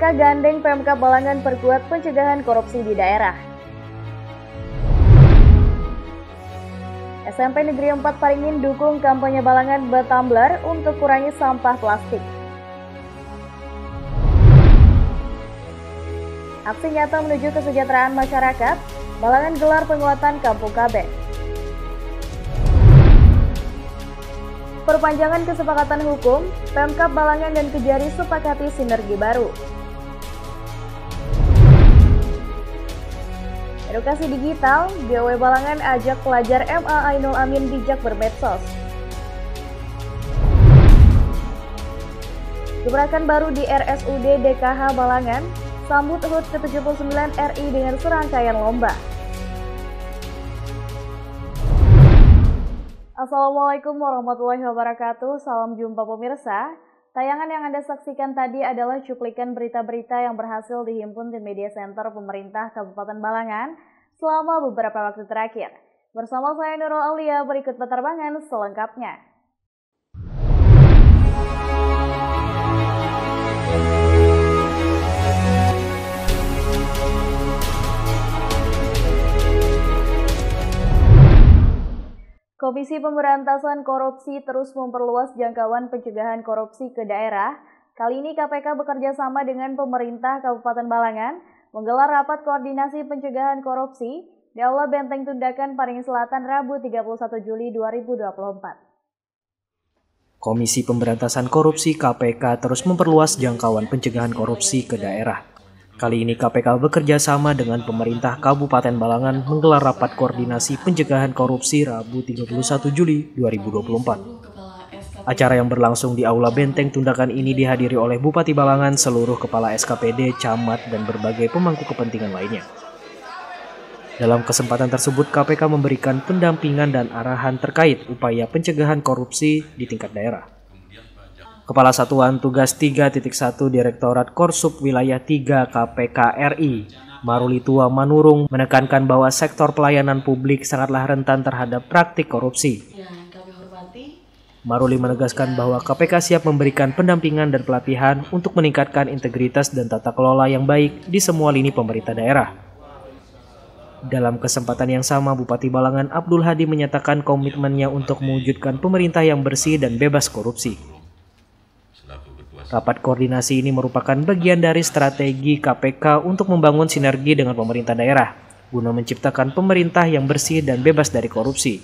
KPK gandeng Pemkab Balangan perkuat pencegahan korupsi di daerah. SMP Negeri 4 Paringin dukung kampanye Balangan bertumbler untuk kurangi sampah plastik. Aksi nyata menuju kesejahteraan masyarakat, Balangan gelar penguatan Kampung KB. Perpanjangan kesepakatan hukum, Pemkab Balangan dan Kejari sepakati sinergi baru. Edukasi digital, GW Balangan ajak pelajar MA Ainul Amin bijak bermedsos. Gebrakan baru di RSUD DKH Balangan, sambut HUT ke-79 RI dengan serangkaian lomba. Assalamualaikum warahmatullahi wabarakatuh, salam jumpa pemirsa. Tayangan yang Anda saksikan tadi adalah cuplikan berita-berita yang berhasil dihimpun di Media Center Pemerintah Kabupaten Balangan selama beberapa waktu terakhir. Bersama saya Nurul Aulia, berikut penerbangan selengkapnya. Komisi Pemberantasan Korupsi terus memperluas jangkauan pencegahan korupsi ke daerah. Kali ini KPK bekerja sama dengan pemerintah Kabupaten Balangan menggelar rapat koordinasi pencegahan korupsi di Aula Benteng Tundakan Paringin Selatan Rabu 31 Juli 2024. Komisi Pemberantasan Korupsi KPK terus memperluas jangkauan pencegahan korupsi ke daerah. Kali ini KPK bekerja sama dengan pemerintah Kabupaten Balangan menggelar rapat koordinasi pencegahan korupsi Rabu 31 Juli 2024. Acara yang berlangsung di Aula Benteng Tundakan ini dihadiri oleh Bupati Balangan, seluruh kepala SKPD, camat, dan berbagai pemangku kepentingan lainnya. Dalam kesempatan tersebut, KPK memberikan pendampingan dan arahan terkait upaya pencegahan korupsi di tingkat daerah. Kepala Satuan Tugas 3.1 Direktorat Korsup Wilayah 3 KPK RI, Marulitua Manurung, menekankan bahwa sektor pelayanan publik sangatlah rentan terhadap praktik korupsi. Maruli menegaskan bahwa KPK siap memberikan pendampingan dan pelatihan untuk meningkatkan integritas dan tata kelola yang baik di semua lini pemerintah daerah. Dalam kesempatan yang sama, Bupati Balangan Abdul Hadi menyatakan komitmennya untuk mewujudkan pemerintah yang bersih dan bebas korupsi. Rapat koordinasi ini merupakan bagian dari strategi KPK untuk membangun sinergi dengan pemerintah daerah, guna menciptakan pemerintah yang bersih dan bebas dari korupsi.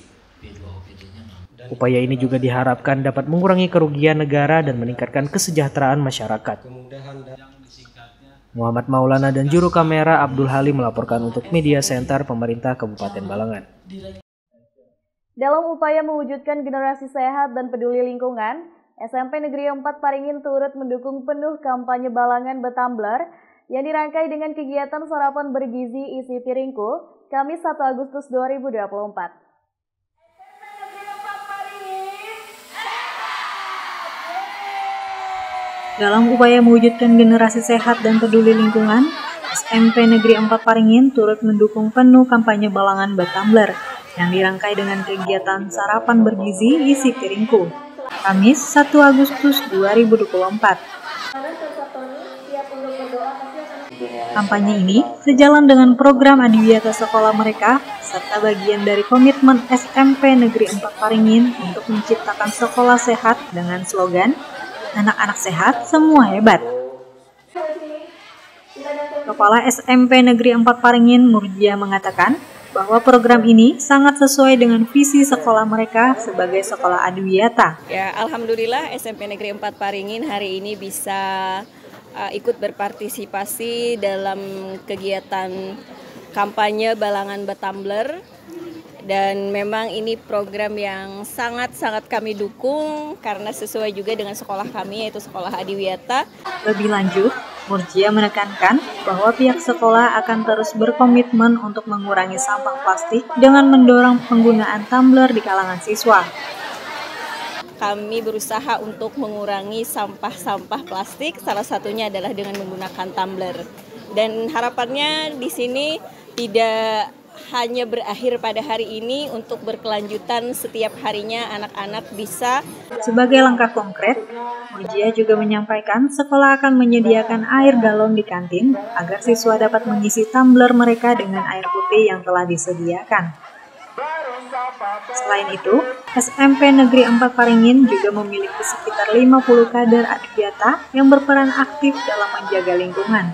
Upaya ini juga diharapkan dapat mengurangi kerugian negara dan meningkatkan kesejahteraan masyarakat. Muhammad Maulana dan juru kamera Abdul Halim melaporkan untuk Media Center Pemerintah Kabupaten Balangan. Dalam upaya mewujudkan generasi sehat dan peduli lingkungan, SMP Negeri 4 Paringin turut mendukung penuh kampanye Balangan bertumbler yang dirangkai dengan kegiatan sarapan bergizi isi piringku, Kamis 1 Agustus 2024. Dalam upaya mewujudkan generasi sehat dan peduli lingkungan, SMP Negeri 4 Paringin turut mendukung penuh kampanye Balangan bertumbler yang dirangkai dengan kegiatan sarapan bergizi isi piringku, Kamis 1 Agustus 2024. Kampanye ini sejalan dengan program adiwiyata sekolah mereka serta bagian dari komitmen SMP Negeri 4 Paringin untuk menciptakan sekolah sehat dengan slogan "Anak-anak sehat, semua hebat". Kepala SMP Negeri 4 Paringin Murjia mengatakan bahwa program ini sangat sesuai dengan visi sekolah mereka sebagai sekolah adiwiyata. Ya, alhamdulillah SMP Negeri 4 Paringin hari ini bisa ikut berpartisipasi dalam kegiatan kampanye Balangan bertumbler, dan memang ini program yang sangat-sangat kami dukung karena sesuai juga dengan sekolah kami, yaitu sekolah adiwiyata. Lebih lanjut, Murjia menekankan bahwa pihak sekolah akan terus berkomitmen untuk mengurangi sampah plastik dengan mendorong penggunaan tumbler di kalangan siswa. Kami berusaha untuk mengurangi sampah-sampah plastik, salah satunya adalah dengan menggunakan tumbler. Dan harapannya di sini tidak hanya berakhir pada hari ini, untuk berkelanjutan setiap harinya anak-anak bisa. Sebagai langkah konkret, Mujia juga menyampaikan sekolah akan menyediakan air galon di kantin agar siswa dapat mengisi tumbler mereka dengan air putih yang telah disediakan. Selain itu, SMP Negeri 4 Paringin juga memiliki sekitar 50 kader adityata yang berperan aktif dalam menjaga lingkungan.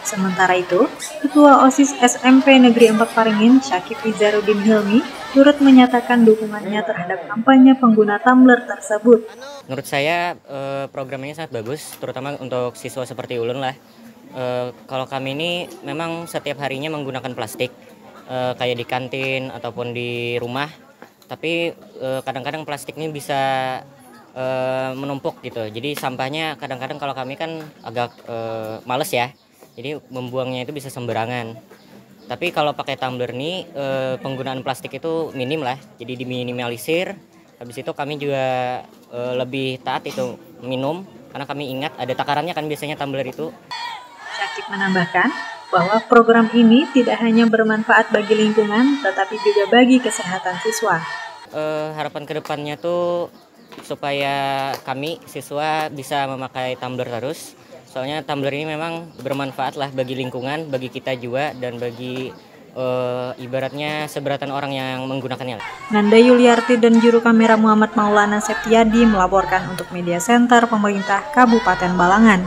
Sementara itu, Ketua OSIS SMP Negeri 4 Paringin, Syakib Izzaruddin Hilmi, turut menyatakan dukungannya terhadap kampanye pengguna tumbler tersebut. Menurut saya program ini sangat bagus, terutama untuk siswa seperti Ulun lah. Kalau kami ini memang setiap harinya menggunakan plastik, kayak di kantin ataupun di rumah. Tapi kadang-kadang plastik ini bisa menumpuk gitu. Jadi sampahnya kadang-kadang kalau kami kan agak males ya. Jadi membuangnya itu bisa sembarangan. Tapi kalau pakai tumbler ini penggunaan plastik itu minim lah. Jadi diminimalisir. Habis itu kami juga lebih taat itu minum, karena kami ingat ada takarannya kan biasanya tumbler itu. Syakib menambahkan bahwa program ini tidak hanya bermanfaat bagi lingkungan, tetapi juga bagi kesehatan siswa. Harapan kedepannya tuh supaya kami siswa bisa memakai tumbler terus. Soalnya tumbler ini memang bermanfaat lah bagi lingkungan, bagi kita juga, dan bagi ibaratnya seberatan orang yang menggunakannya. Nanda Yuliarti dan juru kamera Muhammad Maulana Septiadi melaporkan untuk Media Center Pemerintah Kabupaten Balangan.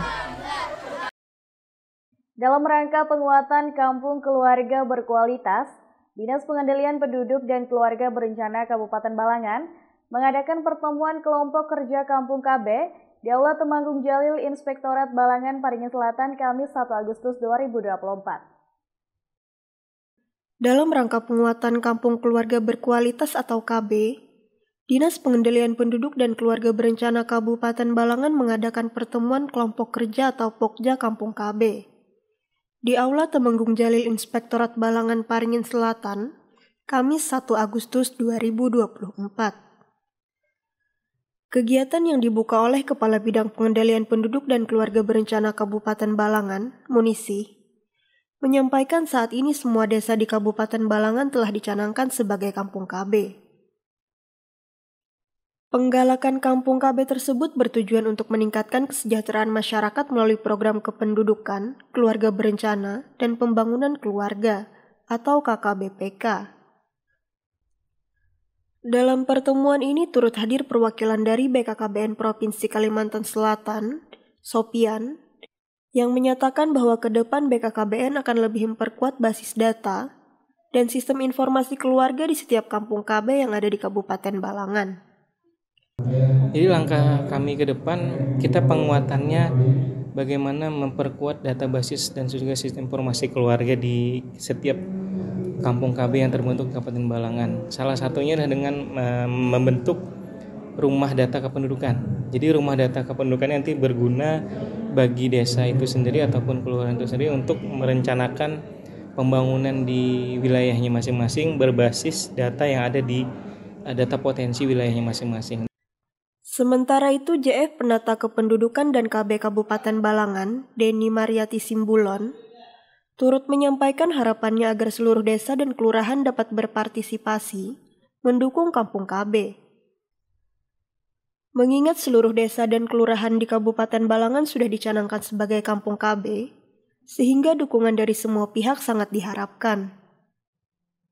Dalam rangka penguatan kampung keluarga berkualitas, Dinas Pengendalian Penduduk dan Keluarga Berencana Kabupaten Balangan mengadakan pertemuan kelompok kerja Kampung KB di Aula Temanggung Jalil Inspektorat Balangan Paringin Selatan Kamis 1 Agustus 2024. Dalam rangka penguatan kampung keluarga berkualitas atau KB, Dinas Pengendalian Penduduk dan Keluarga Berencana Kabupaten Balangan mengadakan pertemuan kelompok kerja atau Pokja Kampung KB di Aula Temanggung Jalil Inspektorat Balangan Paringin Selatan, Kamis 1 Agustus 2024. Kegiatan yang dibuka oleh Kepala Bidang Pengendalian Penduduk dan Keluarga Berencana Kabupaten Balangan, Munisi, menyampaikan saat ini semua desa di Kabupaten Balangan telah dicanangkan sebagai Kampung KB. Penggalakan Kampung KB tersebut bertujuan untuk meningkatkan kesejahteraan masyarakat melalui program kependudukan, keluarga berencana, dan pembangunan keluarga atau KKBPK. Dalam pertemuan ini turut hadir perwakilan dari BKKBN Provinsi Kalimantan Selatan, Sopian, yang menyatakan bahwa ke depan BKKBN akan lebih memperkuat basis data dan sistem informasi keluarga di setiap kampung KB yang ada di Kabupaten Balangan. Jadi langkah kami ke depan, kita penguatannya bagaimana memperkuat data basis dan juga sistem informasi keluarga di setiap kampung KB yang terbentuk Kabupaten Balangan. Salah satunya adalah dengan membentuk rumah data kependudukan. Jadi rumah data kependudukan nanti berguna bagi desa itu sendiri ataupun kelurahan itu sendiri untuk merencanakan pembangunan di wilayahnya masing-masing berbasis data yang ada di data potensi wilayahnya masing-masing. Sementara itu, JF Penata Kependudukan dan KB Kabupaten Balangan, Deni Mariati Simbulon, turut menyampaikan harapannya agar seluruh desa dan kelurahan dapat berpartisipasi mendukung Kampung KB. Mengingat seluruh desa dan kelurahan di Kabupaten Balangan sudah dicanangkan sebagai Kampung KB, sehingga dukungan dari semua pihak sangat diharapkan.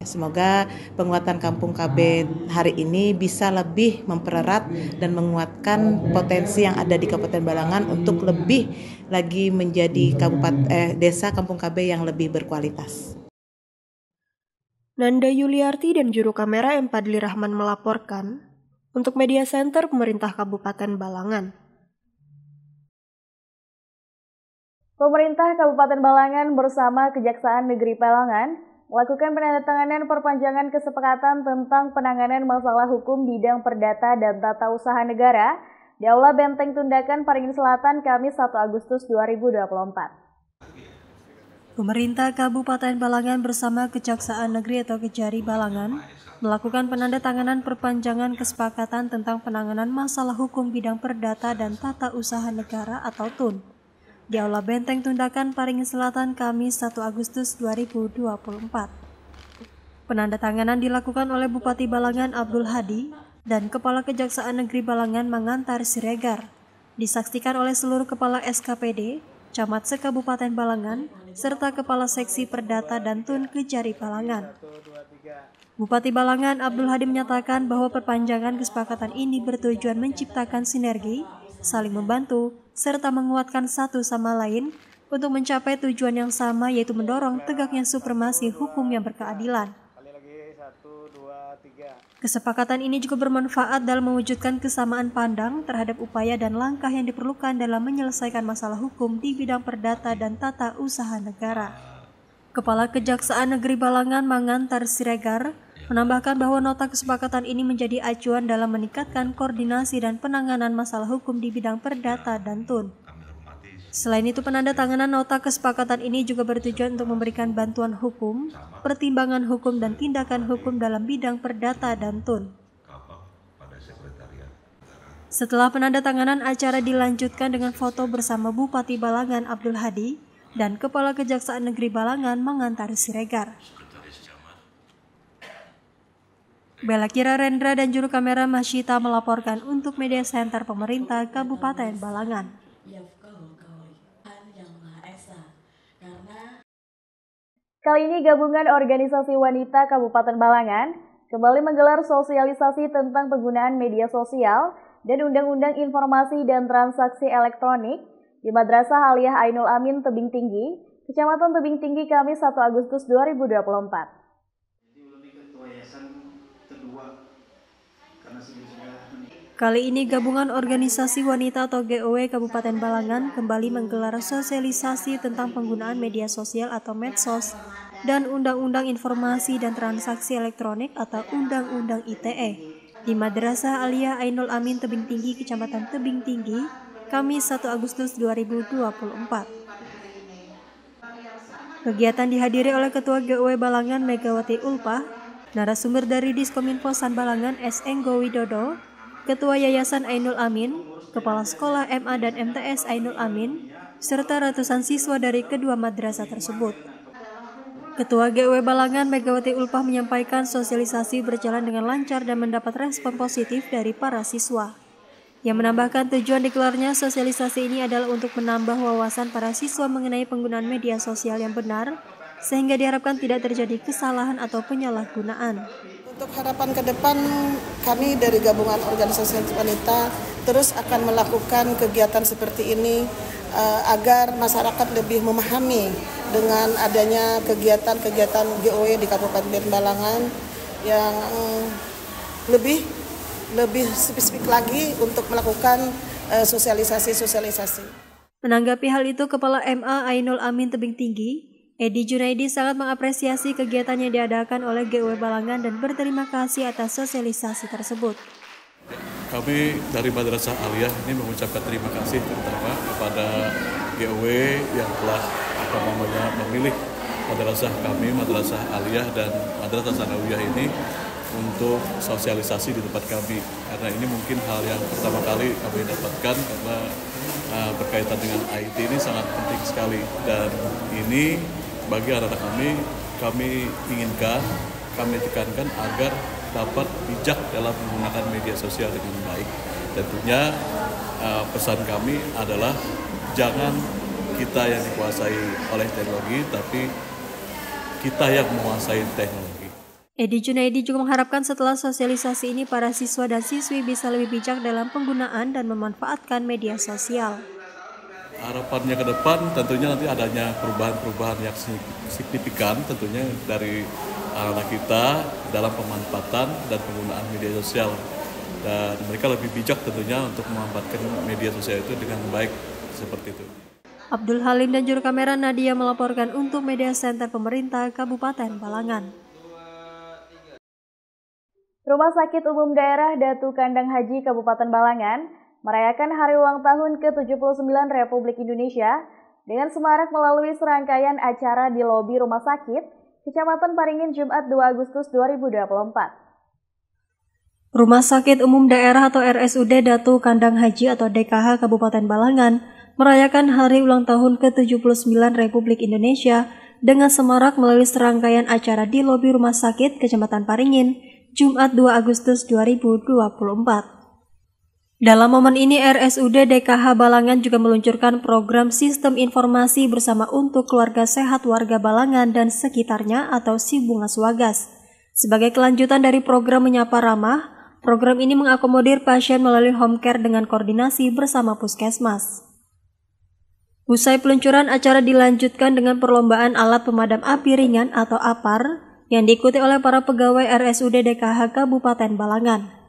Semoga penguatan Kampung KB hari ini bisa lebih mempererat dan menguatkan potensi yang ada di Kabupaten Balangan untuk lebih lagi menjadi desa Kampung KB yang lebih berkualitas. Nanda Yuliarti dan juru kamera M. Padli Rahman melaporkan untuk Media Center Pemerintah Kabupaten Balangan. Pemerintah Kabupaten Balangan bersama Kejaksaan Negeri Balangan melakukan penandatanganan perpanjangan kesepakatan tentang penanganan masalah hukum bidang perdata dan tata usaha negara di Aula Benteng Tundakan Paringin Selatan Kamis 1 Agustus 2024. Pemerintah Kabupaten Balangan bersama Kejaksaan Negeri atau Kejari Balangan melakukan penandatanganan perpanjangan kesepakatan tentang penanganan masalah hukum bidang perdata dan tata usaha negara atau TUN di Aula Benteng Tundakan Paringin Selatan Kamis 1 Agustus 2024. Penandatanganan dilakukan oleh Bupati Balangan Abdul Hadi dan Kepala Kejaksaan Negeri Balangan Mangantar Siregar. Disaksikan oleh seluruh Kepala SKPD, Camat se-Kabupaten Balangan, serta Kepala Seksi Perdata dan Tun Kejari Balangan. Bupati Balangan Abdul Hadi menyatakan bahwa perpanjangan kesepakatan ini bertujuan menciptakan sinergi, saling membantu, serta menguatkan satu sama lain untuk mencapai tujuan yang sama, yaitu mendorong tegaknya supremasi hukum yang berkeadilan. Kesepakatan ini juga bermanfaat dalam mewujudkan kesamaan pandang terhadap upaya dan langkah yang diperlukan dalam menyelesaikan masalah hukum di bidang perdata dan tata usaha negara. Kepala Kejaksaan Negeri Balangan Mangantar Siregar menambahkan bahwa nota kesepakatan ini menjadi acuan dalam meningkatkan koordinasi dan penanganan masalah hukum di bidang perdata dan tun. Selain itu, penandatanganan nota kesepakatan ini juga bertujuan untuk memberikan bantuan hukum, pertimbangan hukum, dan tindakan hukum dalam bidang perdata dan tun. Setelah penandatanganan, acara dilanjutkan dengan foto bersama Bupati Balangan Abdul Hadi dan Kepala Kejaksaan Negeri Balangan Mangantar Siregar. Bella Kira Rendra dan juru kamera Masyita melaporkan untuk Media Center Pemerintah Kabupaten Balangan. Kali ini gabungan organisasi wanita Kabupaten Balangan kembali menggelar sosialisasi tentang penggunaan media sosial dan Undang-Undang Informasi dan Transaksi Elektronik di Madrasah Aliyah Ainul Amin Tebing Tinggi, Kecamatan Tebing Tinggi, Kamis 1 Agustus 2024. Kali ini gabungan organisasi wanita atau GOW Kabupaten Balangan kembali menggelar sosialisasi tentang penggunaan media sosial atau medsos dan Undang-Undang Informasi dan Transaksi Elektronik atau Undang-Undang ITE di Madrasah Aliyah Ainul Amin Tebing Tinggi, Kecamatan Tebing Tinggi, Kamis 1 Agustus 2024. Kegiatan dihadiri oleh Ketua GOW Balangan Megawati Ulpah, narasumber dari Diskominfo San Balangan S. Enggo Widodo, Ketua Yayasan Ainul Amin, Kepala Sekolah MA dan MTS Ainul Amin, serta ratusan siswa dari kedua madrasah tersebut. Ketua GOW Balangan Megawati Ulpah menyampaikan sosialisasi berjalan dengan lancar dan mendapat respon positif dari para siswa. Yang menambahkan tujuan digelarnya sosialisasi ini adalah untuk menambah wawasan para siswa mengenai penggunaan media sosial yang benar, sehingga diharapkan tidak terjadi kesalahan atau penyalahgunaan. Untuk harapan ke depan, kami dari gabungan organisasi wanita terus akan melakukan kegiatan seperti ini agar masyarakat lebih memahami dengan adanya kegiatan-kegiatan GOW di Kabupaten Balangan yang lebih spesifik lagi untuk melakukan sosialisasi. Menanggapi hal itu, Kepala MA Ainul Amin Tebing Tinggi, Edi Junaidi sangat mengapresiasi kegiatan yang diadakan oleh GOW Balangan dan berterima kasih atas sosialisasi tersebut. Kami dari Madrasah Aliyah ini mengucapkan terima kasih terutama kepada GOW yang telah memilih madrasah kami, Madrasah Aliyah dan Madrasah Sanawiyah ini untuk sosialisasi di tempat kami. Karena ini mungkin hal yang pertama kali kami dapatkan karena berkaitan dengan IT ini sangat penting sekali. Dan ini bagi anak-anak kami inginkan, kami tekankan agar dapat bijak dalam menggunakan media sosial dengan baik. Tentunya pesan kami adalah jangan kita yang dikuasai oleh teknologi, tapi kita yang menguasai teknologi. Edi Junaidi juga mengharapkan setelah sosialisasi ini para siswa dan siswi bisa lebih bijak dalam penggunaan dan memanfaatkan media sosial. Harapannya ke depan tentunya nanti adanya perubahan-perubahan yang signifikan tentunya dari anak kita dalam pemanfaatan dan penggunaan media sosial. Dan mereka lebih bijak tentunya untuk memanfaatkan media sosial itu dengan baik seperti itu. Abdul Halim dan juru kamera Nadia melaporkan untuk Media Center Pemerintah Kabupaten Balangan. Rumah Sakit Umum Daerah Datu Kandang Haji Kabupaten Balangan merayakan hari ulang tahun ke-79 Republik Indonesia dengan semarak melalui serangkaian acara di lobi Rumah Sakit, Kecamatan Paringin, Jumat 2 Agustus 2024. Rumah Sakit Umum Daerah atau RSUD Datu Kandang Haji atau DKH Kabupaten Balangan merayakan hari ulang tahun ke-79 Republik Indonesia dengan semarak melalui serangkaian acara di lobi Rumah Sakit Kecamatan Paringin, Jumat 2 Agustus 2024. Dalam momen ini, RSUD DKH Balangan juga meluncurkan program Sistem Informasi Bersama untuk Keluarga Sehat Warga Balangan dan Sekitarnya atau Sibungas Wagas. Sebagai kelanjutan dari program Menyapa Ramah, program ini mengakomodir pasien melalui home care dengan koordinasi bersama puskesmas. Usai peluncuran, acara dilanjutkan dengan perlombaan alat pemadam api ringan atau APAR yang diikuti oleh para pegawai RSUD DKH Kabupaten Balangan.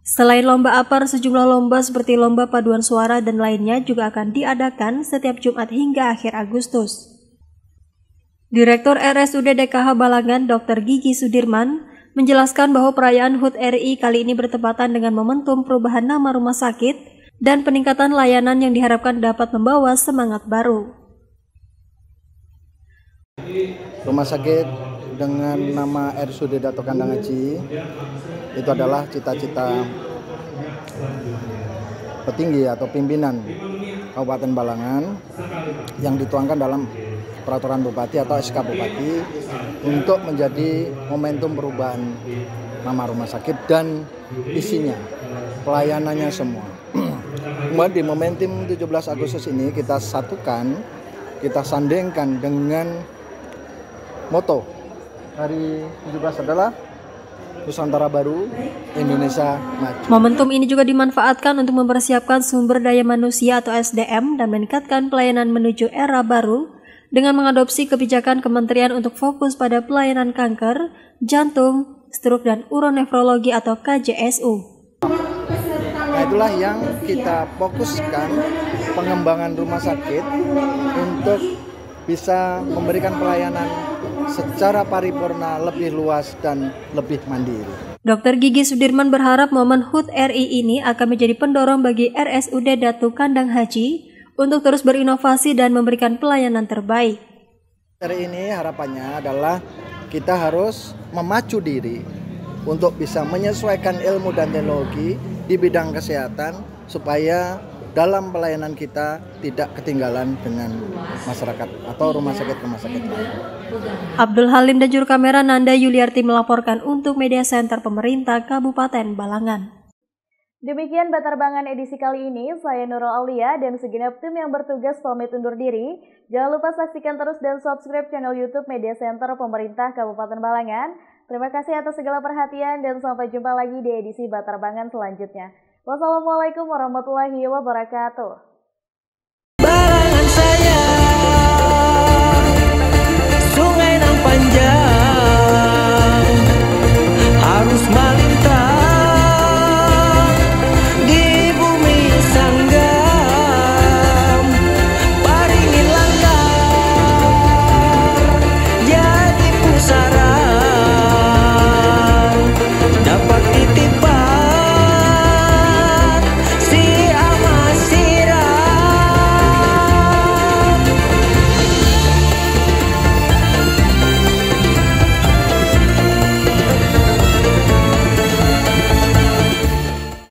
Selain lomba APAR, sejumlah lomba seperti lomba paduan suara dan lainnya juga akan diadakan setiap Jumat hingga akhir Agustus. Direktur RSUD DKH Balangan, Dr. Gigi Sudirman, menjelaskan bahwa perayaan HUT RI kali ini bertepatan dengan momentum perubahan nama rumah sakit dan peningkatan layanan yang diharapkan dapat membawa semangat baru. Rumah sakit dengan nama RSUD Dato Kandang Haji itu adalah cita-cita petinggi atau pimpinan Kabupaten Balangan yang dituangkan dalam peraturan Bupati atau SK Bupati untuk menjadi momentum perubahan nama rumah sakit dan isinya, pelayanannya semua. Kemudian di momentum 17 Agustus ini kita satukan, kita sandingkan dengan moto hari 17 adalah Nusantara Baru, Indonesia Maju. Momentum ini juga dimanfaatkan untuk mempersiapkan sumber daya manusia atau SDM dan meningkatkan pelayanan menuju era baru dengan mengadopsi kebijakan kementerian untuk fokus pada pelayanan kanker, jantung, stroke dan uronefrologi atau KJSU. Nah, itulah yang kita fokuskan pengembangan rumah sakit untuk bisa memberikan pelayanan secara paripurna lebih luas dan lebih mandiri. Dr. Gigi Sudirman berharap momen HUT RI ini akan menjadi pendorong bagi RSUD Dato Kandang Haji untuk terus berinovasi dan memberikan pelayanan terbaik. Hari ini harapannya adalah kita harus memacu diri untuk bisa menyesuaikan ilmu dan teknologi di bidang kesehatan supaya dalam pelayanan kita tidak ketinggalan dengan masyarakat atau rumah sakit-rumah sakit lain. Abdul Halim dan juru kamera Nanda Yuliarti melaporkan untuk Media Center Pemerintah Kabupaten Balangan. Demikian Batarbangan edisi kali ini, saya Nurul Aulia dan segenap tim yang bertugas pamit undur diri. Jangan lupa saksikan terus dan subscribe channel YouTube Media Center Pemerintah Kabupaten Balangan. Terima kasih atas segala perhatian dan sampai jumpa lagi di edisi Batarbangan selanjutnya. Wassalamualaikum warahmatullahi wabarakatuh.